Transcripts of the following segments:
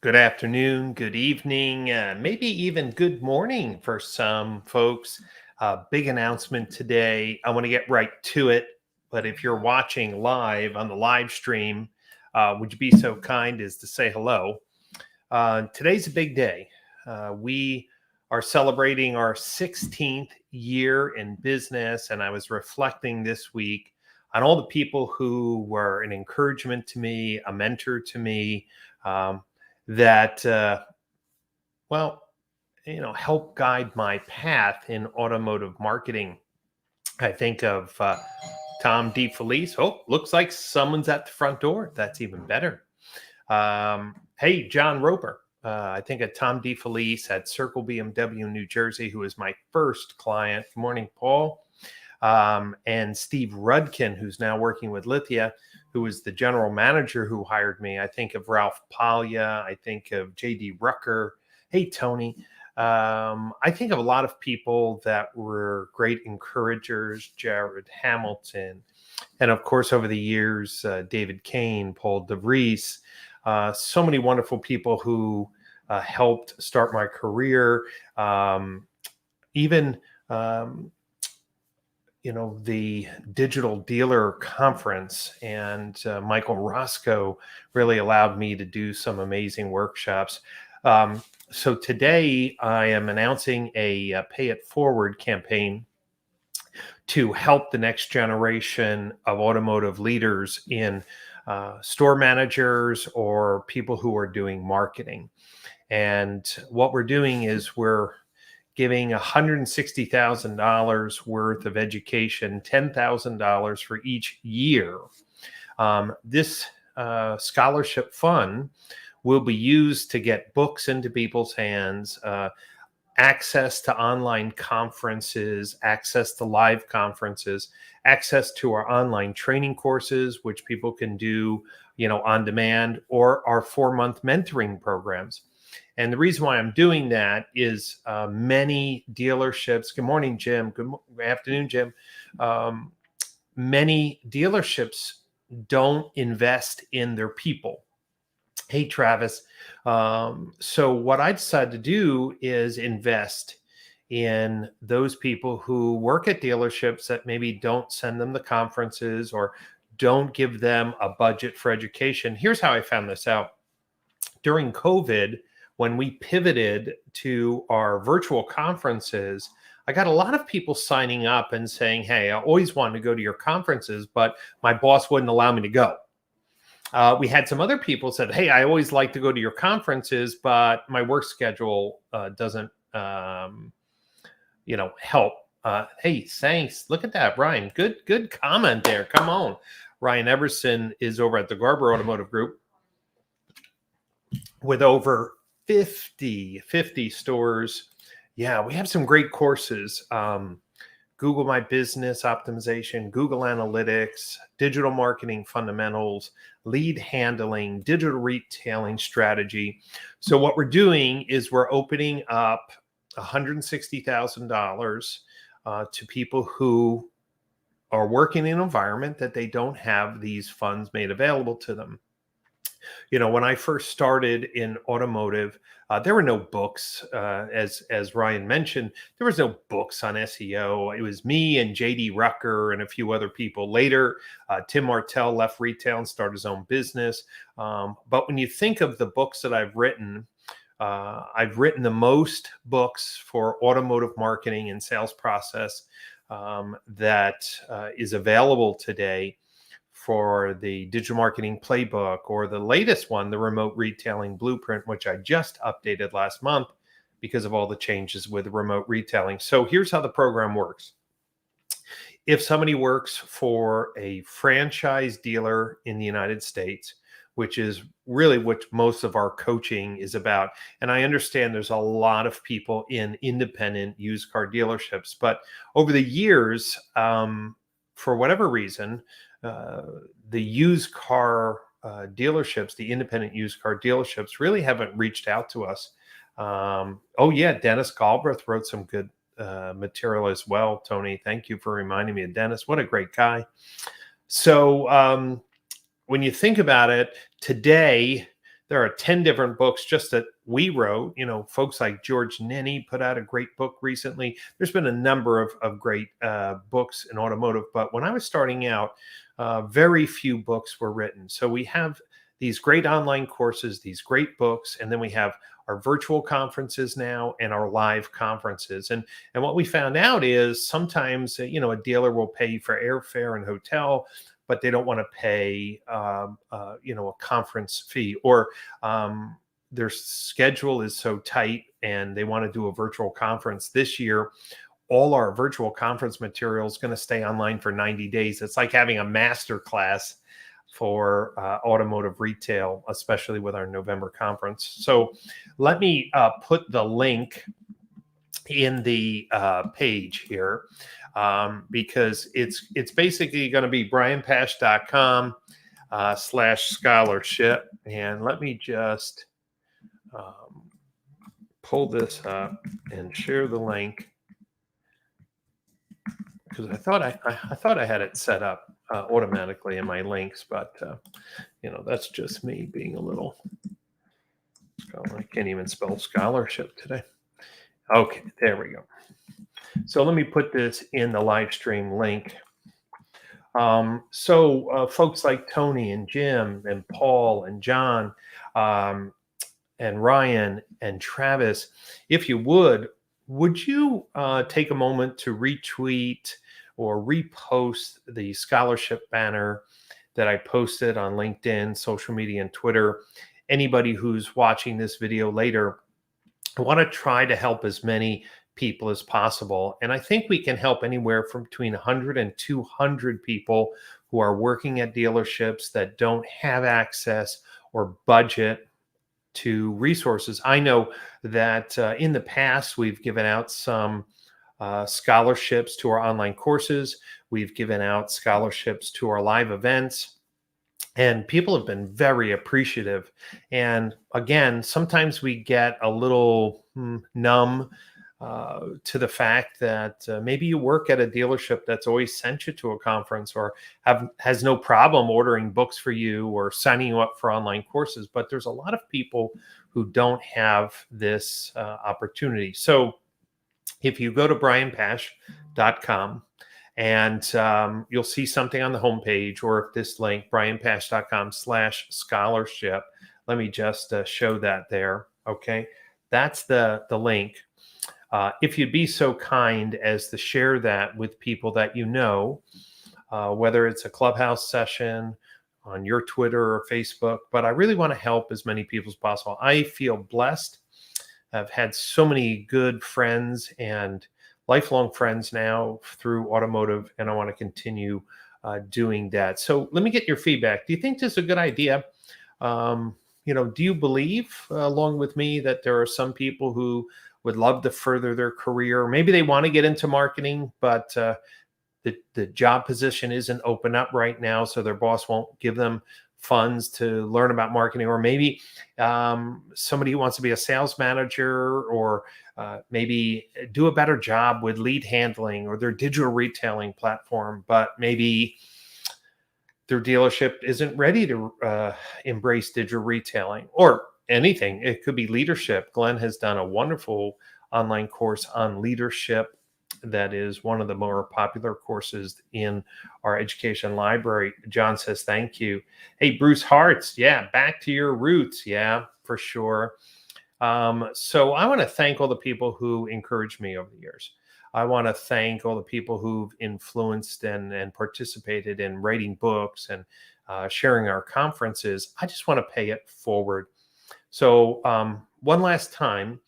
Good afternoon, good evening, maybe even good morning for some folks. Big announcement today. I want to get right to it. But if you're watching live on the live stream, would you be so kind as to say hello? Today's a big day. We are celebrating our 16th year in business, and I was reflecting this week on all the people who were an encouragement to me, a mentor to me. That well, help guide my path in automotive marketing. I think of Tom DeFelice. Oh, looks like someone's at the front door. That's even better. Hey, John Roper. I think of Tom DeFelice at Circle BMW New Jersey, who was my first client. Good morning, Paul. And Steve Rudkin, who's now working with Lithia, who was the general manager who hired me. I think of Ralph Paglia. I think of JD Rucker. Hey, Tony. I think of a lot of people that were great encouragers, Jared Hamilton, and of course, over the years, David Kane, Paul DeVries, so many wonderful people who helped start my career. Even the Digital Dealer Conference and Michael Roscoe really allowed me to do some amazing workshops. So today I am announcing a Pay It Forward campaign to help the next generation of automotive leaders in store managers or people who are doing marketing. And what we're doing is we're giving $160,000 worth of education, $10,000 for each year. This scholarship fund will be used to get books into people's hands, access to online conferences, access to live conferences, access to our online training courses, which people can do, on demand, or our 4-month mentoring programs. And the reason why I'm doing that is many dealerships. Good morning, Jim. Good afternoon, Jim. Many dealerships don't invest in their people. Hey, Travis. So what I decided to do is invest in those people who work at dealerships that maybe don't send them the conferences or don't give them a budget for education. Here's how I found this out. During COVID, when we pivoted to our virtual conferences, I got a lot of people signing up and saying, hey, I always wanted to go to your conferences, but my boss wouldn't allow me to go. We had some other people said, hey, I always like to go to your conferences, but my work schedule doesn't, help. Hey, thanks. Look at that, Ryan. Good comment there. Come on. Ryan Everson is over at the Garber Automotive Group with over 50 stores. Yeah, we have some great courses. Google My Business Optimization, Google Analytics, Digital Marketing Fundamentals, Lead Handling, Digital Retailing Strategy. So what we're doing is we're opening up $160,000 to people who are working in an environment that they don't have these funds made available to them. When I first started in automotive, there were no books. As Ryan mentioned, there was no books on SEO. It was me and JD Rucker and a few other people. Later, Tim Martell left retail and started his own business. But when you think of the books that I've written the most books for automotive marketing and sales process that is available today for the Digital Marketing Playbook, or the latest one, the Remote Retailing Blueprint, which I just updated last month because of all the changes with remote retailing. So here's how the program works. If somebody works for a franchise dealer in the United States, which is really what most of our coaching is about, and I understand there's a lot of people in independent used car dealerships, but over the years, for whatever reason, the used car dealerships, the independent used car dealerships, really haven't reached out to us. Dennis Galbraith wrote some good material as well. Tony, thank you for reminding me of Dennis. What a great guy. So when you think about it, today, there are 10 different books just that we wrote. Folks like George Nenny put out a great book recently. There's been a number of great books in automotive, but when I was starting out, very few books were written. So we have these great online courses, these great books, and then we have our virtual conferences now and our live conferences. And what we found out is sometimes, a dealer will pay you for airfare and hotel, but they don't want to pay, a conference fee, or their schedule is so tight and they want to do a virtual conference. This year, all our virtual conference material is going to stay online for 90 days. It's like having a master class for automotive retail, especially with our November conference. So let me put the link in the page here, because it's basically going to be brianpash.com /scholarship. And let me just pull this up and share the link, because I thought I had it set up automatically in my links, but that's just me being a little scholar. I can't even spell scholarship today. Okay, there we go. So let me put this in the live stream link. So folks like Tony and Jim and Paul and John and Ryan and Travis, if you would you take a moment to retweet or repost the scholarship banner that I posted on LinkedIn, social media, and Twitter? Anybody who's watching this video later, I want to try to help as many people as possible. And I think we can help anywhere from between 100 and 200 people who are working at dealerships that don't have access or budget to resources. I know that in the past, we've given out some scholarships to our online courses. We've given out scholarships to our live events, and people have been very appreciative. And again, sometimes we get a little numb to the fact that maybe you work at a dealership that's always sent you to a conference, or has no problem ordering books for you or signing you up for online courses. But there's a lot of people who don't have this opportunity. So if you go to brianpash.com, and you'll see something on the homepage, or if this link, brianpash.com /scholarship. Let me just show that there. Okay, that's the link. If you'd be so kind as to share that with people that you know, whether it's a clubhouse session on your Twitter or Facebook, but I really want to help as many people as possible. I feel blessed. I've had so many good friends and lifelong friends now through automotive, and I want to continue doing that. So let me get your feedback. Do you think this is a good idea? Do you believe, along with me, that there are some people who would love to further their career? Maybe they want to get into marketing, but the job position isn't open up right now, so their boss won't give them funds to learn about marketing. Or maybe somebody who wants to be a sales manager, or maybe do a better job with lead handling or their digital retailing platform, but maybe their dealership isn't ready to embrace digital retailing, or anything. It could be leadership. Glenn has done a wonderful online course on leadership that is one of the more popular courses in our education library. John says, thank you. Hey, Bruce Hartz. Yeah, back to your roots. Yeah, for sure. So I want to thank all the people who encouraged me over the years. I want to thank all the people who've influenced and participated in writing books and sharing our conferences. I just want to pay it forward. So one last time,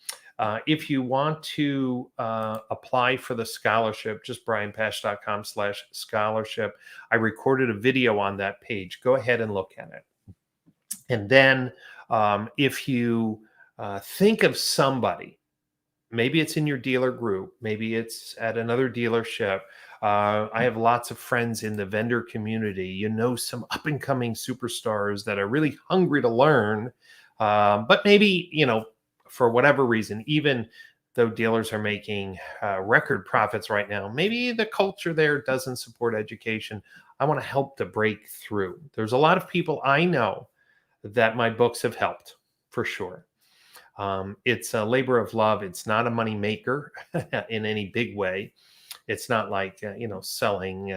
if you want to apply for the scholarship, just brianpash.com /scholarship. I recorded a video on that page. Go ahead and look at it. And then if you think of somebody, maybe it's in your dealer group, maybe it's at another dealership. I have lots of friends in the vendor community. Some up and coming superstars that are really hungry to learn. But maybe, for whatever reason, even though dealers are making record profits right now, maybe the culture there doesn't support education. I want to help to break through. There's a lot of people I know that my books have helped, for sure. It's a labor of love. It's not a money maker in any big way. It's not like selling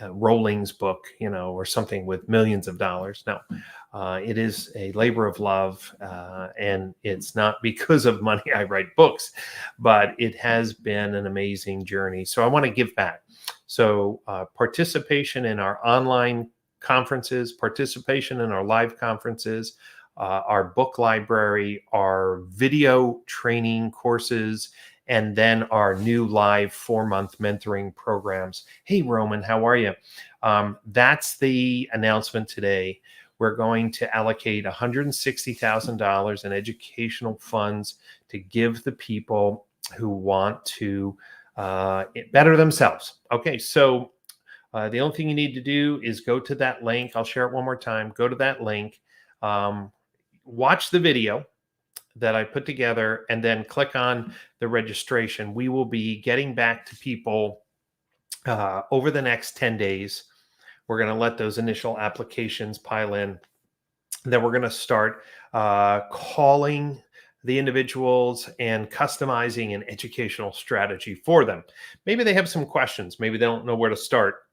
Rolling's book, or something with millions of dollars. No, it is a labor of love, and it's not because of money I write books, but it has been an amazing journey. So I want to give back. So participation in our online conferences, participation in our live conferences, our book library, our video training courses, and then our new live 4-month mentoring programs. Hey, Roman, how are you? That's the announcement today. We're going to allocate $160,000 in educational funds to give the people who want to better themselves. Okay, so the only thing you need to do is go to that link. I'll share it one more time. Go to that link, watch the video that I put together, and then click on the registration. We will be getting back to people over the next 10 days. We're going to let those initial applications pile in. Then we're going to start calling the individuals and customizing an educational strategy for them. Maybe they have some questions. Maybe they don't know where to start,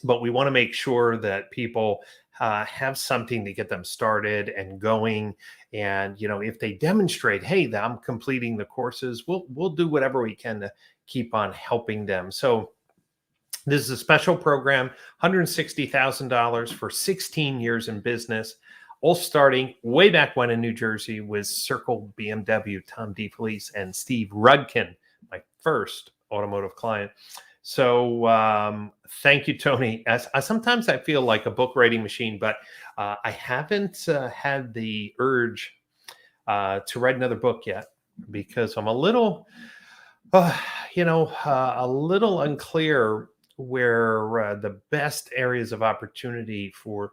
but we want to make sure that people have something to get them started and going. And, if they demonstrate, hey, I'm completing the courses, we'll do whatever we can to keep on helping them. So this is a special program, $160,000 for 16 years in business, all starting way back when in New Jersey with Circle BMW, Tom DeFelice, and Steve Rudkin, my first automotive client. So thank you, Tony. Sometimes I feel like a book writing machine, but I haven't had the urge to write another book yet, because I'm a little, a little unclear where the best areas of opportunity for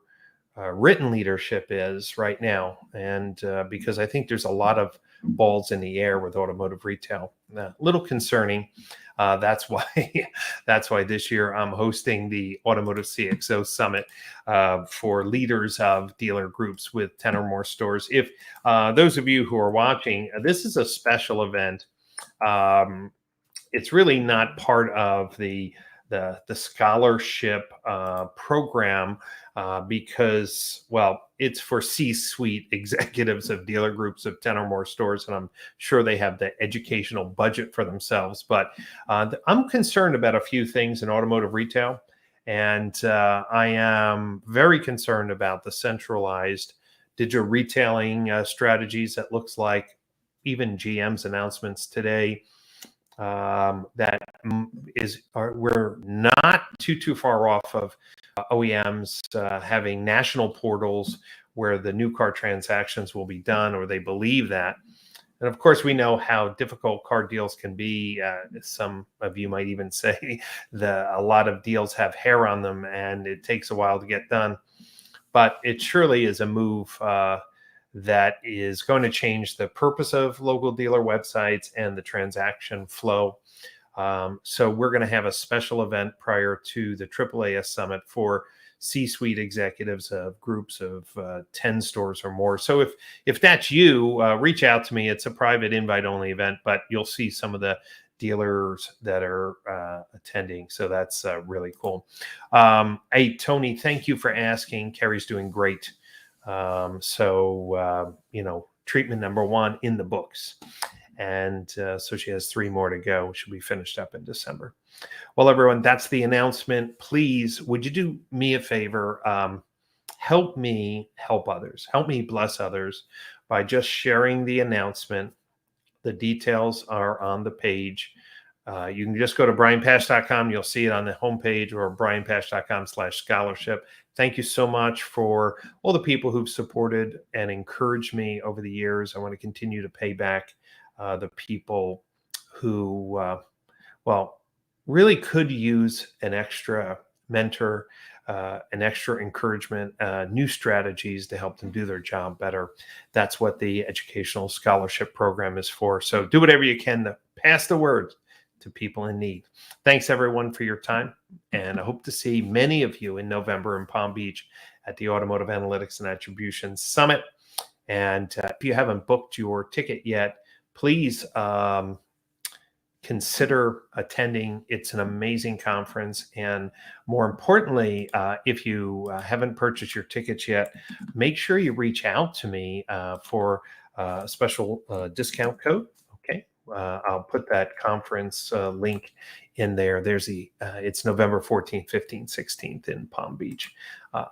written leadership is right now. And because I think there's a lot of balls in the air with automotive retail, a little concerning. That's why this year I'm hosting the Automotive CXO Summit for leaders of dealer groups with 10 or more stores. If those of you who are watching, this is a special event. It's really not part of the scholarship program because, well, it's for C-suite executives of dealer groups of 10 or more stores, and I'm sure they have the educational budget for themselves. But I'm concerned about a few things in automotive retail, and I am very concerned about the centralized digital retailing strategies. That looks like even GM's announcements today. We're not too far off of OEMs having national portals where the new car transactions will be done, or they believe that. And of course, we know how difficult car deals can be. Some of you might even say a lot of deals have hair on them and it takes a while to get done. But it surely is a move that is going to change the purpose of local dealer websites and the transaction flow. So we're going to have a special event prior to the AAAS Summit for C-suite executives of groups of 10 stores or more. So if that's you, reach out to me. It's a private invite-only event, but you'll see some of the dealers that are attending. So that's really cool. Hey, Tony, thank you for asking. Carrie's doing great. Treatment number 1 in the books. And so she has 3 more to go. She'll be finished up in December. Well, everyone, that's the announcement. Please, would you do me a favor? Help me help others. Help me bless others by just sharing the announcement. The details are on the page. You can just go to brianpash.com. You'll see it on the homepage, or brianpash.com/scholarship. Thank you so much for all the people who've supported and encouraged me over the years. I want to continue to pay back the people who, really could use an extra mentor, an extra encouragement, new strategies to help them do their job better. That's what the Educational Scholarship Program is for. So do whatever you can to pass the word. to people in need. Thanks everyone for your time, and I hope to see many of you in November in Palm Beach at the Automotive Analytics and Attribution Summit. And if you haven't booked your ticket yet, please consider attending. It's an amazing conference. And more importantly, if you haven't purchased your tickets yet, make sure you reach out to me for a special discount code. Okay. I'll put that conference link in there. There's it's November 14th, 15th, 16th in Palm Beach.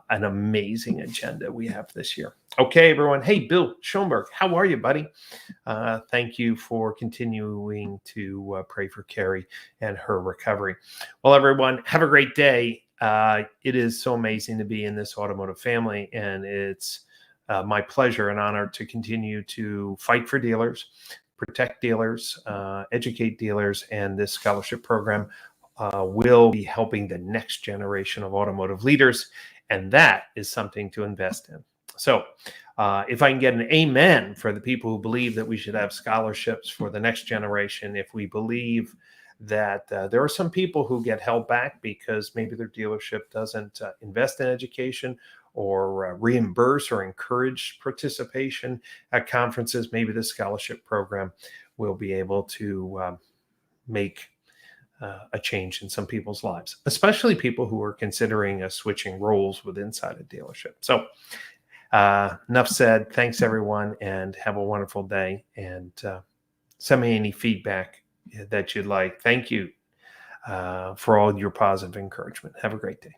An amazing agenda we have this year. Okay, everyone. Hey, Bill Schoenberg, how are you, buddy? Thank you for continuing to pray for Carrie and her recovery. Well, everyone, have a great day. It is so amazing to be in this automotive family, and it's my pleasure and honor to continue to fight for dealers, protect dealers, educate dealers, and this scholarship program will be helping the next generation of automotive leaders, and that is something to invest in. So if I can get an amen for the people who believe that we should have scholarships for the next generation, if we believe that there are some people who get held back because maybe their dealership doesn't invest in education or reimburse or encourage participation at conferences, maybe the scholarship program will be able to make a change in some people's lives, especially people who are considering switching roles with inside a dealership. So enough said. Thanks, everyone, and have a wonderful day. And send me any feedback that you'd like. Thank you for all your positive encouragement. Have a great day.